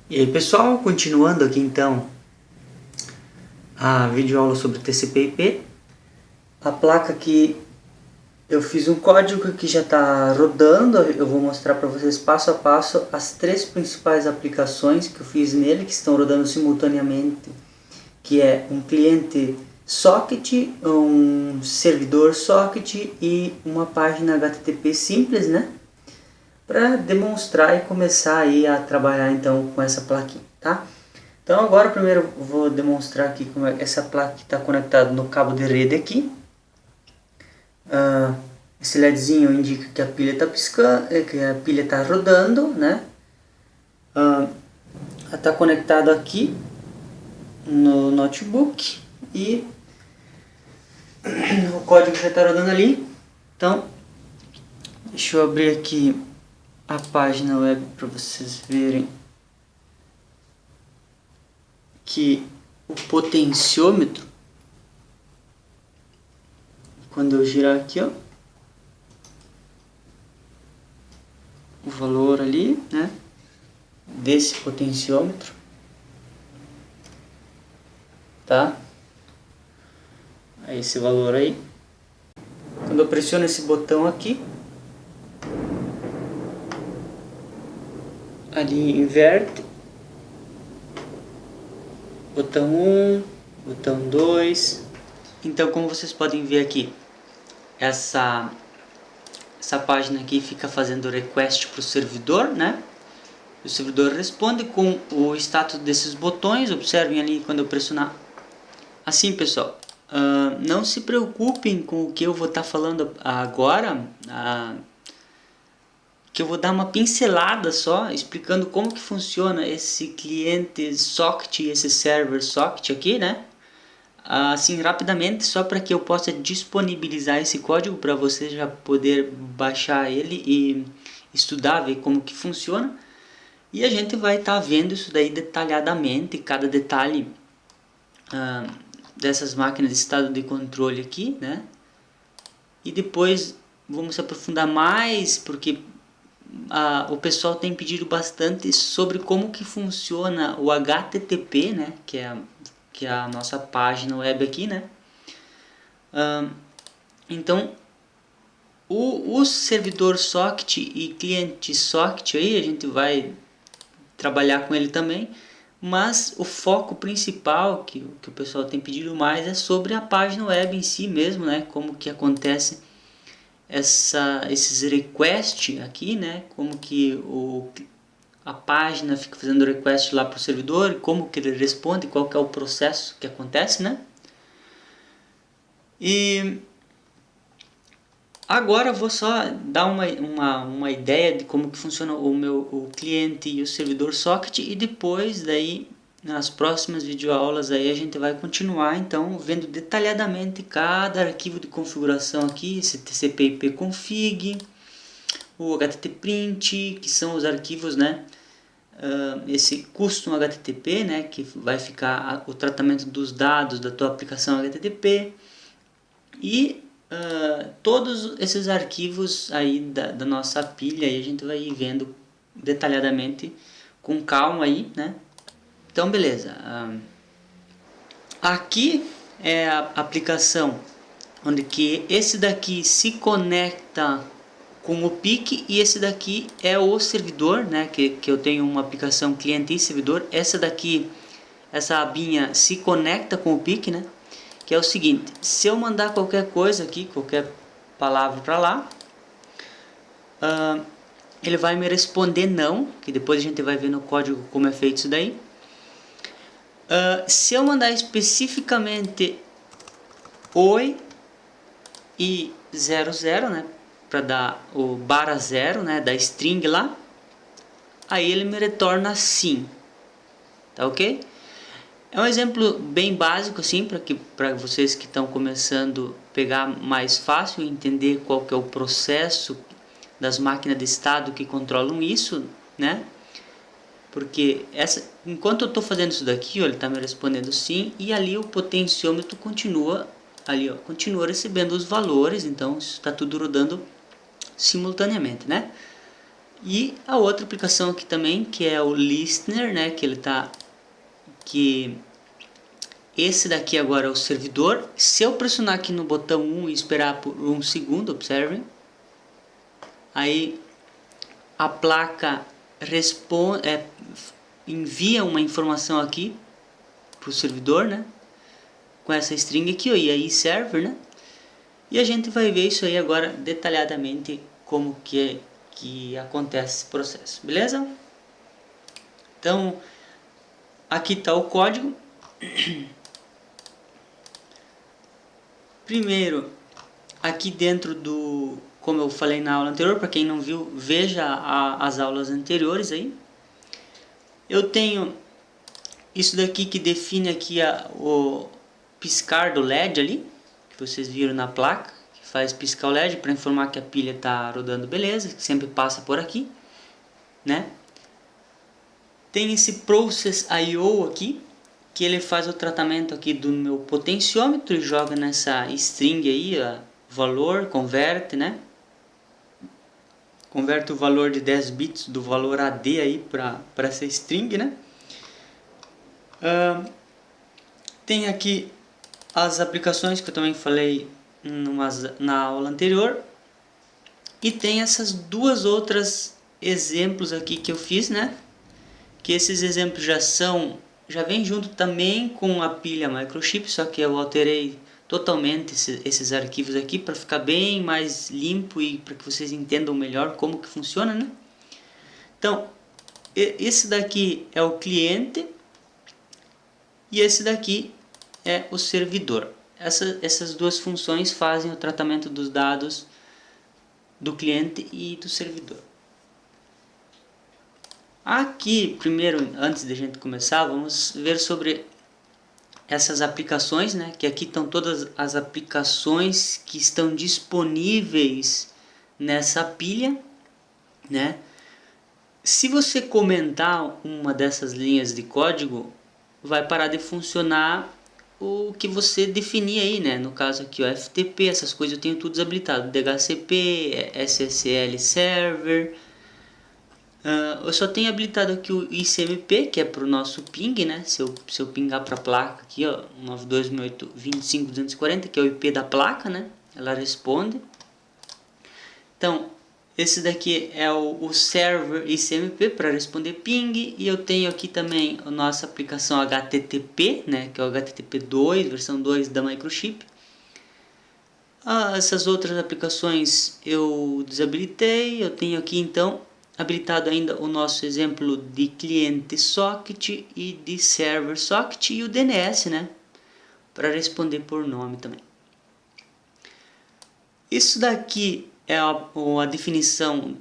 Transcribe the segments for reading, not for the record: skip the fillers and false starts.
E aí pessoal, continuando aqui então a videoaula sobre TCP/IP. A placa aqui eu fiz um código que já está rodando. Eu vou mostrar para vocês passo a passo as três principais aplicações que eu fiz nele, que estão rodando simultaneamente, que é um cliente socket, um servidor socket e uma página HTTP simples, né? Para demonstrar e começar aí a trabalhar então com essa plaquinha, tá? Então agora primeiro eu vou demonstrar aqui como é essa placa está conectada no cabo de rede aqui. Esse LEDzinho indica que a pilha está piscando, que a pilha está rodando, né? Ela está conectada aqui no notebook e o código já está rodando ali. Então deixa eu abrir aqui a página web para vocês verem que o potenciômetro, quando eu girar aqui, ó, o valor ali, né, desse potenciômetro, tá? É esse valor aí. Quando eu pressiono esse botão aqui, ali inverte. Botão 1, botão 2. Então, como vocês podem ver aqui, essa página aqui fica fazendo request para o servidor, né? O servidor responde com o status desses botões. Observem ali quando eu pressionar. Assim, pessoal, não se preocupem com o que eu vou estar falando agora, que eu vou dar uma pincelada só, explicando como que funciona esse cliente socket e esse server socket aqui, né? Assim, rapidamente, só para que eu possa disponibilizar esse código para você já poder baixar ele e estudar, ver como que funciona. E a gente vai estar vendo isso daí detalhadamente, cada detalhe dessas máquinas de estado de controle aqui, né? E depois vamos se aprofundar mais, porque o pessoal tem pedido bastante sobre como que funciona o HTTP, né? Que é a nossa página web aqui, né? Então, o servidor socket e cliente socket aí, a gente vai trabalhar com ele também, mas o foco principal que o pessoal tem pedido mais é sobre a página web em si mesmo, né? Como que acontece esses requests aqui, né? Como que a página fica fazendo request lá para o servidor, como que ele responde, qual que é o processo que acontece, né? E agora eu vou só dar uma ideia de como que funciona o cliente e o servidor socket, e depois daí nas próximas videoaulas aí a gente vai continuar então vendo detalhadamente cada arquivo de configuração aqui, esse TCP/IP config, o HTTPrint, que são os arquivos, né? Esse custom HTTP, né, que vai ficar o tratamento dos dados da tua aplicação HTTP, e todos esses arquivos aí da nossa pilha, aí a gente vai ir vendo detalhadamente com calma aí, né? Então beleza, aqui é a aplicação onde que esse daqui se conecta com o PIC, e esse daqui é o servidor, né? Que eu tenho uma aplicação cliente e servidor. Essa daqui, essa abinha se conecta com o PIC, né? Que é o seguinte: se eu mandar qualquer coisa aqui, qualquer palavra para lá, ele vai me responder não, que depois a gente vai ver no código como é feito isso daí. Se eu mandar especificamente oi e 00, né, para dar o barra 0, né, da string lá, aí ele me retorna sim, tá ok? É um exemplo bem básico assim, para vocês que estão começando a pegar mais fácil, entender qual que é o processo das máquinas de estado que controlam isso, né? Porque enquanto eu estou fazendo isso daqui, ó, ele está me respondendo sim, e ali o potenciômetro continua ali, ó, continua recebendo os valores. Então está tudo rodando simultaneamente, né? E a outra aplicação aqui também, que é o Listener, né, que esse daqui agora é o servidor. Se eu pressionar aqui no botão 1 e esperar por um segundo, observem, aí a placa envia uma informação aqui para o servidor, né, com essa string aqui, ó, e aí server, né, e a gente vai ver isso aí agora detalhadamente como que acontece esse processo, beleza? Então aqui está o código. Primeiro, aqui dentro como eu falei na aula anterior, para quem não viu, veja as aulas anteriores aí. Eu tenho isso daqui que define aqui o piscar do LED ali, que vocês viram na placa, que faz piscar o LED para informar que a pilha está rodando beleza, que sempre passa por aqui, né? Tem esse Process I/O aqui, que ele faz o tratamento aqui do meu potenciômetro e joga nessa string aí, ó, valor, converte, né? Converte o valor de 10 bits do valor AD aí para essa string, né? Tem aqui as aplicações que eu também falei na aula anterior. E tem essas duas outras exemplos aqui que eu fiz, né? Que esses exemplos já vem junto também com a pilha microchip, só que eu alterei totalmente esses arquivos aqui para ficar bem mais limpo e para que vocês entendam melhor como que funciona, né? Então, esse daqui é o cliente e esse daqui é o servidor. Essas duas funções fazem o tratamento dos dados do cliente e do servidor. Aqui, primeiro, antes de a gente começar, vamos ver sobre essas aplicações, né? Que aqui estão todas as aplicações que estão disponíveis nessa pilha, né? Se você comentar uma dessas linhas de código, vai parar de funcionar o que você definir aí, né? No caso aqui, o FTP, essas coisas eu tenho tudo desabilitado. DHCP, SSL Server. Eu só tenho habilitado aqui o ICMP, que é para o nosso ping, né? Se eu pingar para a placa aqui, ó, 92.125.240, que é o IP da placa, né? Ela responde. Então, esse daqui é o server ICMP para responder ping, e eu tenho aqui também a nossa aplicação HTTP, né, que é o HTTP 2, versão 2 da Microchip. Essas outras aplicações eu desabilitei. Eu tenho aqui então habilitado ainda o nosso exemplo de cliente socket e de server socket e o DNS, né, para responder por nome também. Isso daqui é a definição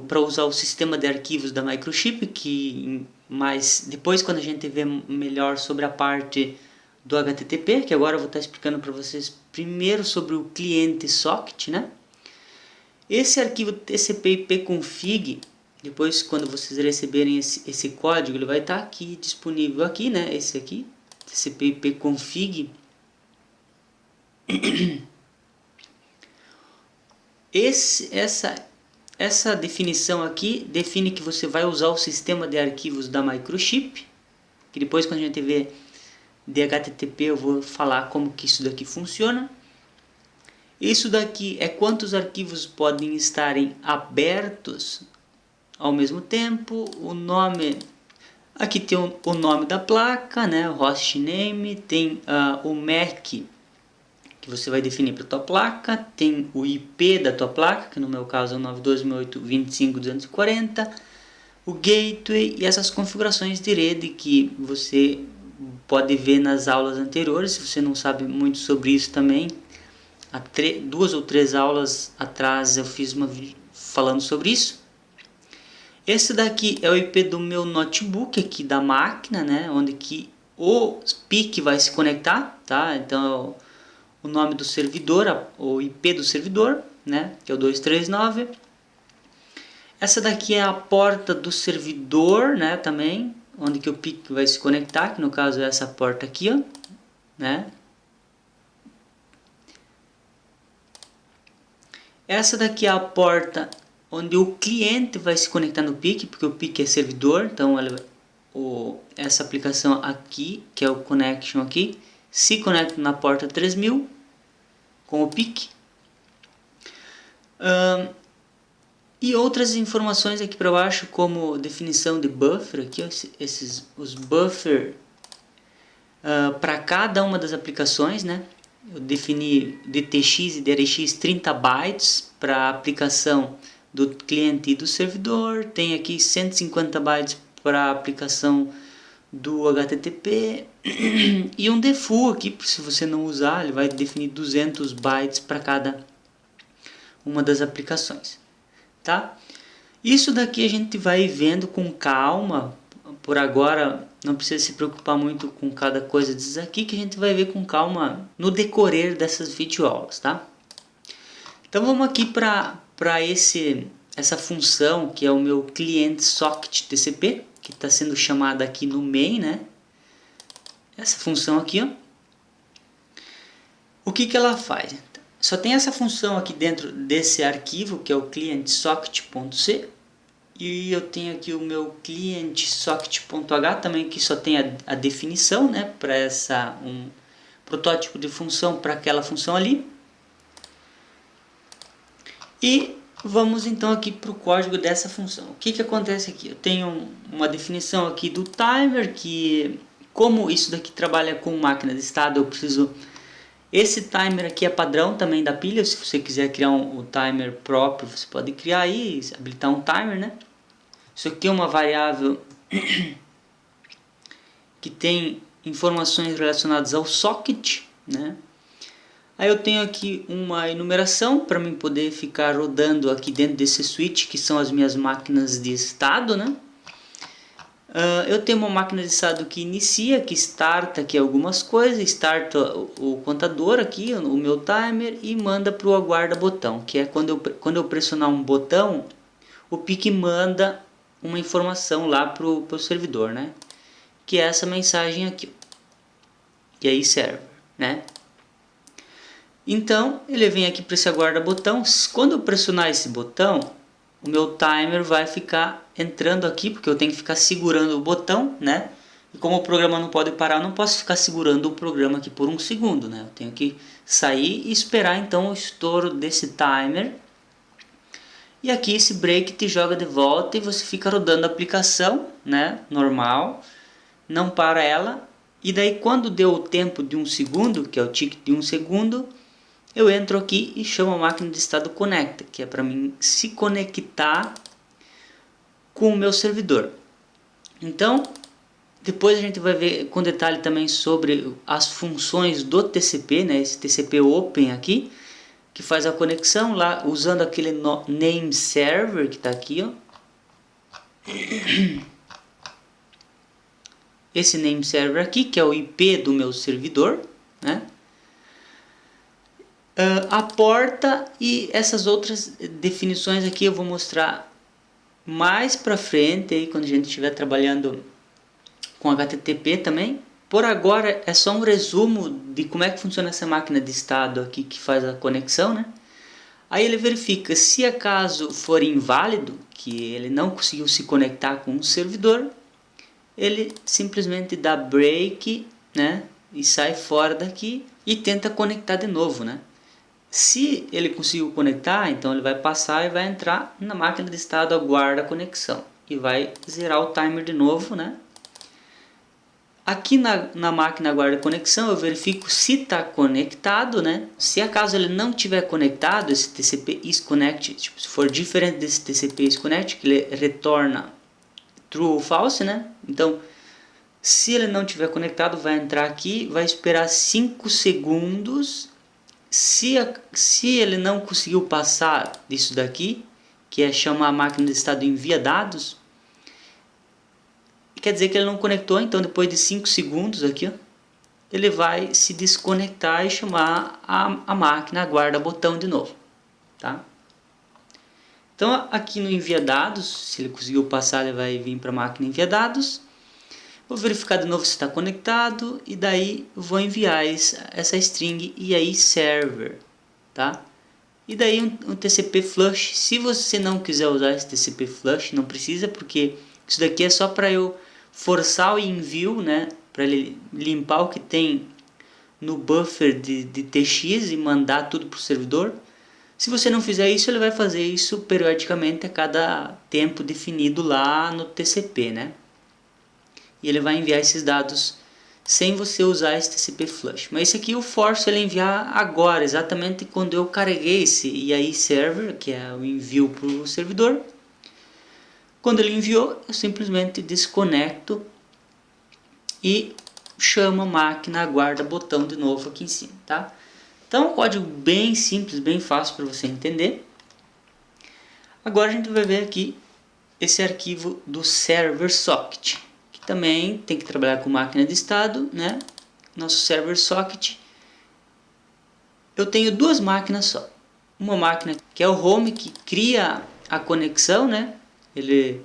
para usar o sistema de arquivos da Microchip, mas depois quando a gente vê melhor sobre a parte do HTTP, que agora eu vou estar explicando para vocês primeiro sobre o cliente socket, né? Esse arquivo tcp/ip-config, depois quando vocês receberem esse código, ele vai estar aqui disponível aqui, né? Esse aqui, tcp/ip-config. Essa definição aqui define que você vai usar o sistema de arquivos da Microchip, que depois quando a gente vê de HTTP eu vou falar como que isso daqui funciona. Isso daqui é quantos arquivos podem estarem abertos ao mesmo tempo. O nome, aqui tem o nome da placa, né, o hostname, tem o MAC que você vai definir para a tua placa, tem o IP da tua placa, que no meu caso é o 92.125.240, o gateway e essas configurações de rede que você pode ver nas aulas anteriores. Se você não sabe muito sobre isso também, há 2 ou 3 aulas atrás eu fiz uma falando sobre isso. Esse daqui é o IP do meu notebook aqui da máquina, né, onde que o PIC vai se conectar, tá? Então o nome do servidor, o IP do servidor, né, que é o 239. Essa daqui é a porta do servidor, né, também, onde que o PIC vai se conectar, que no caso é essa porta aqui, ó, né. Essa daqui é a porta onde o cliente vai se conectar no PIC, porque o PIC é servidor, então essa aplicação aqui, que é o connection aqui, se conecta na porta 3000 com o PIC. E outras informações aqui para baixo, como definição de buffer, aqui, ó, os buffer para cada uma das aplicações, né? Eu defini DTX e DRX 30 bytes para a aplicação do cliente e do servidor. Tem aqui 150 bytes para a aplicação do HTTP e um default aqui, se você não usar, ele vai definir 200 bytes para cada uma das aplicações, tá? Isso daqui a gente vai vendo com calma. Por agora não precisa se preocupar muito com cada coisa disso aqui, que a gente vai ver com calma no decorrer dessas videoaulas, tá? Então vamos aqui para essa função que é o meu cliente socket TCP, que está sendo chamada aqui no main, né? Essa função aqui, ó. O que ela faz? Só tem essa função aqui dentro desse arquivo, que é o client socket.c. E eu tenho aqui o meu client socket.h também, que só tem a definição, né, para um protótipo de função para aquela função ali. E vamos então aqui para o código dessa função. O que acontece aqui? Eu tenho uma definição aqui do timer, que como isso daqui trabalha com máquina de estado, eu preciso... Esse timer aqui é padrão também da pilha. Se você quiser criar um timer próprio, você pode criar aí, habilitar um timer, né? Isso aqui é uma variável que tem informações relacionadas ao socket, né? Aí eu tenho aqui uma enumeração para mim poder ficar rodando aqui dentro desse switch, que são as minhas máquinas de estado, né? Eu tenho uma máquina de estado que inicia, que starta aqui algumas coisas, starta o contador aqui, o meu timer, e manda para o aguarda botão, que é quando eu pressionar um botão, o PIC manda uma informação lá para o servidor, né? Que é essa mensagem aqui. E aí server, né? Então ele vem aqui para esse aguarda botão. Quando eu pressionar esse botão, o meu timer vai ficar entrando aqui, porque eu tenho que ficar segurando o botão, né? E como o programa não pode parar, eu não posso ficar segurando o programa aqui por um segundo, né? Eu tenho que sair e esperar então o estouro desse timer. E aqui esse break te joga de volta e você fica rodando a aplicação, né? Normal, não para ela. E daí quando deu o tempo de 1 segundo, que é o tick de 1 segundo, eu entro aqui e chamo a máquina de estado conecta, que é para mim se conectar com o meu servidor. Então, depois a gente vai ver com detalhe também sobre as funções do TCP, né? Esse TCP Open aqui, que faz a conexão lá usando aquele name server que está aqui, ó. Esse name server aqui, que é o IP do meu servidor, né? A porta e essas outras definições aqui eu vou mostrar mais para frente, aí, quando a gente estiver trabalhando com HTTP também. Por agora é só um resumo de como é que funciona essa máquina de estado aqui que faz a conexão, né? Aí ele verifica se acaso for inválido, que ele não conseguiu se conectar com o servidor, ele simplesmente dá break, né? E sai fora daqui e tenta conectar de novo, né? Se ele conseguiu conectar, então ele vai passar e vai entrar na máquina de estado, aguarda a conexão e vai zerar o timer de novo, né? Aqui na máquina aguarda conexão eu verifico se está conectado, né? Se acaso ele não tiver conectado, esse TCP is connected, tipo, se for diferente desse TCP is connected, que ele retorna true ou false, né? Então, se ele não tiver conectado, vai entrar aqui, vai esperar 5 segundos. Se ele não conseguiu passar disso daqui, que é chamar a máquina de estado envia dados, quer dizer que ele não conectou. Então depois de 5 segundos aqui, ó, ele vai se desconectar e chamar a máquina aguarda botão de novo, tá? Então aqui no envia dados, se ele conseguiu passar, ele vai vir para a máquina envia dados. Vou verificar de novo se está conectado e daí vou enviar essa string e aí server, tá? E daí um TCP flush. Se você não quiser usar esse TCP flush, não precisa, porque isso daqui é só para eu forçar o envio, né, para ele limpar o que tem no buffer de TX e mandar tudo para o servidor. Se você não fizer isso, ele vai fazer isso periodicamente a cada tempo definido lá no TCP, né? E ele vai enviar esses dados sem você usar esse TCP flush. Mas esse aqui eu forço ele a enviar agora, exatamente quando eu carreguei esse IAI server, que é o envio para o servidor. Quando ele enviou, eu simplesmente desconecto e chamo a máquina, aguarda botão de novo aqui em cima, tá? Então, um código bem simples, bem fácil para você entender. Agora a gente vai ver aqui esse arquivo do server socket, que também tem que trabalhar com máquina de estado, né? Nosso server socket. Eu tenho duas máquinas só. Uma máquina que é o home, que cria a conexão, né? Ele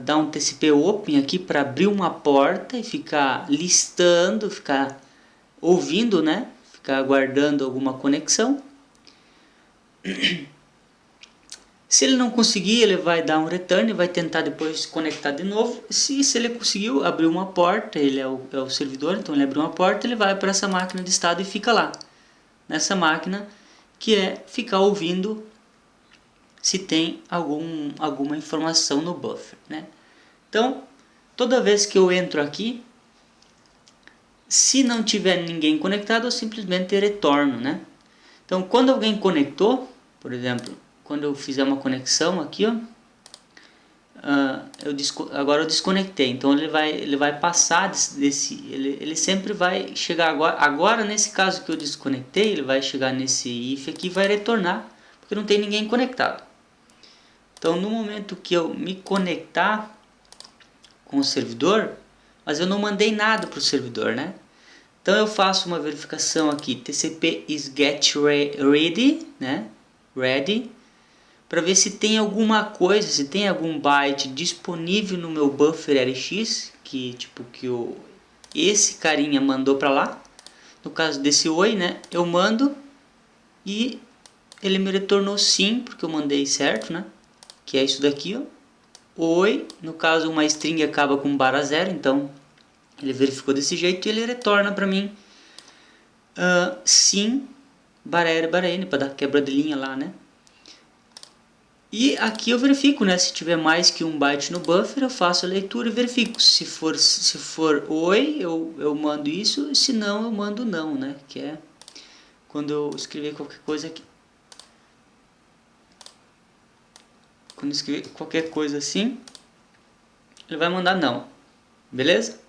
dá um TCP open aqui para abrir uma porta e ficar listando, ficar ouvindo, né? Ficar aguardando alguma conexão. Se ele não conseguir, ele vai dar um return, vai tentar depois se conectar de novo. Se ele conseguiu abrir uma porta, ele é o servidor, então ele abriu uma porta, ele vai para essa máquina de estado e fica lá. Nessa máquina, que é ficar ouvindo se tem alguma informação no buffer, né? Então, toda vez que eu entro aqui, se não tiver ninguém conectado, eu simplesmente retorno, né? Então, quando alguém conectou, por exemplo, quando eu fizer uma conexão aqui, ó, agora eu desconectei, então ele vai passar ele sempre vai chegar agora nesse caso que eu desconectei, ele vai chegar nesse if aqui e vai retornar, porque não tem ninguém conectado. Então, no momento que eu me conectar com o servidor, mas eu não mandei nada para o servidor, né? Então eu faço uma verificação aqui, TCP is get ready, né? Ready, para ver se tem alguma coisa, se tem algum byte disponível no meu buffer LX, que tipo esse carinha mandou para lá. No caso desse oi, né? Eu mando e ele me retornou sim, porque eu mandei certo, né? Que é isso daqui, ó. Oi, no caso uma string acaba com /0, então ele verificou desse jeito e ele retorna para mim sim, /n, para dar quebra de linha lá, né? E aqui eu verifico, né? Se tiver mais que um byte no buffer, eu faço a leitura e verifico. Se for oi, eu mando isso, se não, eu mando não, né? Que é quando eu escrever qualquer coisa aqui. Quando eu escrever qualquer coisa assim, ele vai mandar não. Beleza?